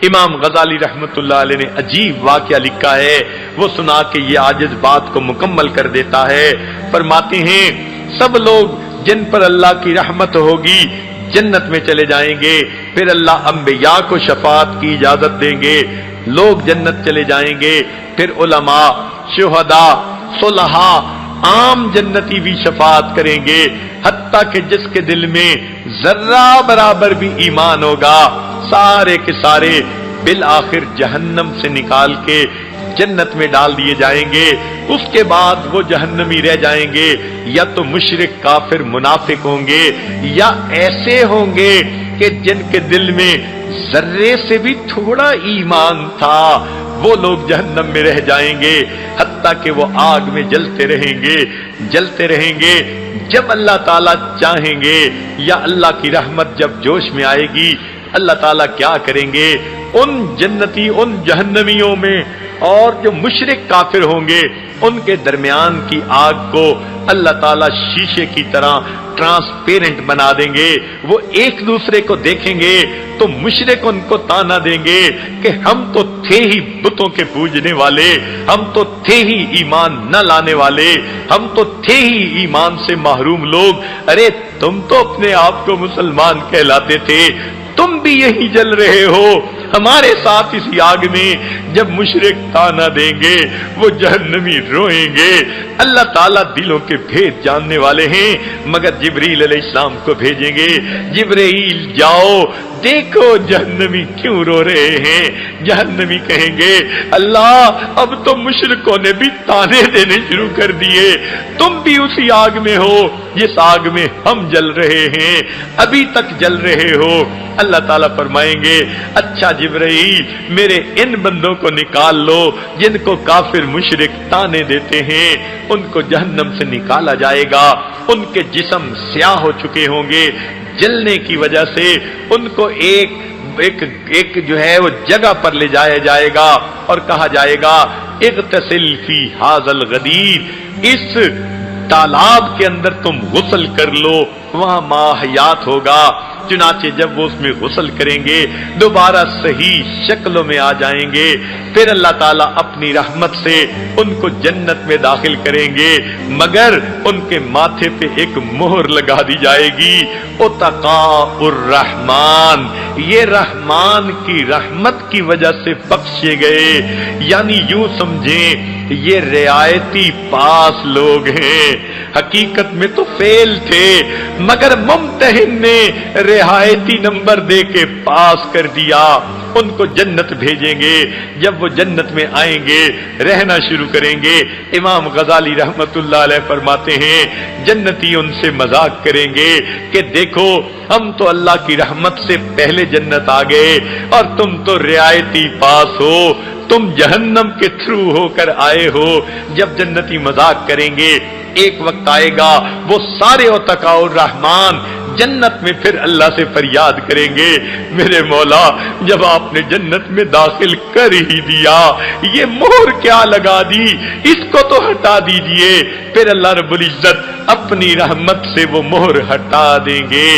امام غزالی رحمت اللہ علیہ نے عجیب واقعہ لکھا ہے، وہ سنا کے یہ عاجز بات کو مکمل کر دیتا ہے۔ فرماتے ہیں سب لوگ جن پر اللہ کی رحمت ہوگی جنت میں چلے جائیں گے، پھر اللہ انبیاء کو شفاعت کی اجازت دیں گے، لوگ جنت چلے جائیں گے، پھر علماء، شہداء، صلحاء، عام جنتی بھی شفاعت کریں گے، حتیٰ کہ جس کے دل میں ذرہ برابر بھی ایمان ہوگا سارے کے سارے بالآخر جہنم سے نکال کے جنت میں ڈال دیے جائیں گے۔ اس کے بعد وہ جہنمی رہ جائیں گے، یا تو مشرک کافر منافق ہوں گے، یا ایسے ہوں گے کہ جن کے دل میں ذرے سے بھی تھوڑا ایمان تھا، وہ لوگ جہنم میں رہ جائیں گے، حتیٰ کہ وہ آگ میں جلتے رہیں گے جلتے رہیں گے۔ جب اللہ تعالیٰ چاہیں گے یا اللہ کی رحمت جب جوش میں آئے گی، اللہ تعالیٰ کیا کریں گے، ان جنتی ان جہنمیوں میں اور جو مشرک کافر ہوں گے ان کے درمیان کی آگ کو اللہ تعالیٰ شیشے کی طرح ٹرانسپیرنٹ بنا دیں گے، وہ ایک دوسرے کو دیکھیں گے تو مشرک ان کو تانا دیں گے کہ ہم تو تھے ہی بتوں کے پوجنے والے، ہم تو تھے ہی ایمان نہ لانے والے، ہم تو تھے ہی ایمان سے محروم لوگ، ارے تم تو اپنے آپ کو مسلمان کہلاتے تھے، تم بھی یہی جل رہے ہو ہمارے ساتھ اسی آگ میں۔ جب مشرک تانا دیں گے وہ جہنمی روئیں گے۔ اللہ تعالیٰ دلوں کے بھید جاننے والے ہیں، مگر جبریل علیہ السلام کو بھیجیں گے، جبریل جاؤ دیکھو جہنمی کیوں رو رہے ہیں۔ جہنمی کہیں گے اللہ اب تو مشرکوں نے بھی تانے دینے شروع کر دیے، تم بھی اسی آگ میں ہو جس آگ میں ہم جل رہے ہیں، ابھی تک جل رہے ہو۔ اللہ تعالیٰ فرمائیں گے اچھا جبرائیل میرے ان بندوں کو نکال لو جن کو کافر مشرک تانے دیتے ہیں، ان کو جہنم سے نکالا جائے گا، ان کے جسم سیاہ ہو چکے ہوں گے جلنے کی وجہ سے، ان کو ایک جو ہے وہ جگہ پر لے جایا جائے گا اور کہا جائے گا اغتسل فی ھذا الغدیر، اس تالاب کے اندر تم غسل کر لو، وہاں ماء حیات ہوگا۔ چنانچہ جب وہ اس میں غسل کریں گے دوبارہ صحیح شکلوں میں آ جائیں گے، پھر اللہ تعالیٰ اپنی رحمت سے ان کو جنت میں داخل کریں گے، مگر ان کے ماتھے پہ ایک مہر لگا دی جائے گی اتقاء الرحمن، یہ رحمان کی رحمت کی وجہ سے بخشے گئے، یعنی یوں سمجھیں یہ رعایتی پاس لوگ ہیں، حقیقت میں تو فیل تھے مگر ممتحن نے رعایتی نمبر دے کے پاس کر دیا، ان کو جنت بھیجیں گے۔ جب وہ جنت میں آئیں گے رہنا شروع کریں گے، امام غزالی رحمت اللہ علیہ فرماتے ہیں جنتی ان سے مذاق کریں گے کہ دیکھو ہم تو اللہ کی رحمت سے پہلے جنت آ گئے اور تم تو رعایتی پاس ہو، تم جہنم کے تھرو ہو کر آئے ہو۔ جب جنتی مذاق کریں گے ایک وقت آئے گا وہ سارے اتقاء الرحمن جنت میں پھر اللہ سے فریاد کریں گے میرے مولا جب آپ نے جنت میں داخل کر ہی دیا یہ مہر کیا لگا دی، اس کو تو ہٹا دیجئے۔ پھر اللہ رب العزت اپنی رحمت سے وہ مہر ہٹا دیں گے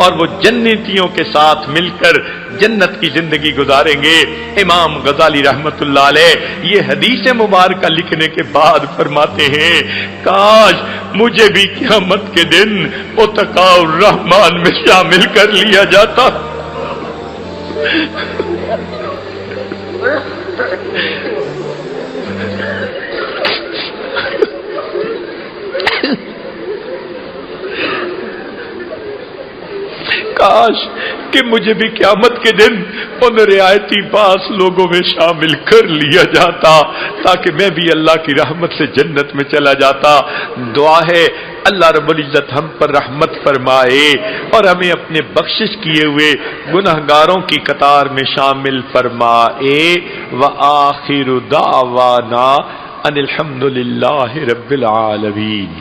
اور وہ جنتیوں کے ساتھ مل کر جنت کی زندگی گزاریں گے۔ امام غزالی رحمت اللہ علیہ یہ حدیث مبارکہ لکھنے کے بعد فرماتے ہیں کاش مجھے بھی قیامت کے دن اتقاء الرحمن میں شامل کر لیا جاتا۔ کاش کہ مجھے بھی قیامت کے دن ان رعایتی پاس لوگوں میں شامل کر لیا جاتا تاکہ میں بھی اللہ کی رحمت سے جنت میں چلا جاتا۔ دعا ہے اللہ رب العزت ہم پر رحمت فرمائے اور ہمیں اپنے بخشش کیے ہوئے گنہگاروں کی قطار میں شامل فرمائے۔ وآخر دعوانا ان الحمد للہ رب العالمین۔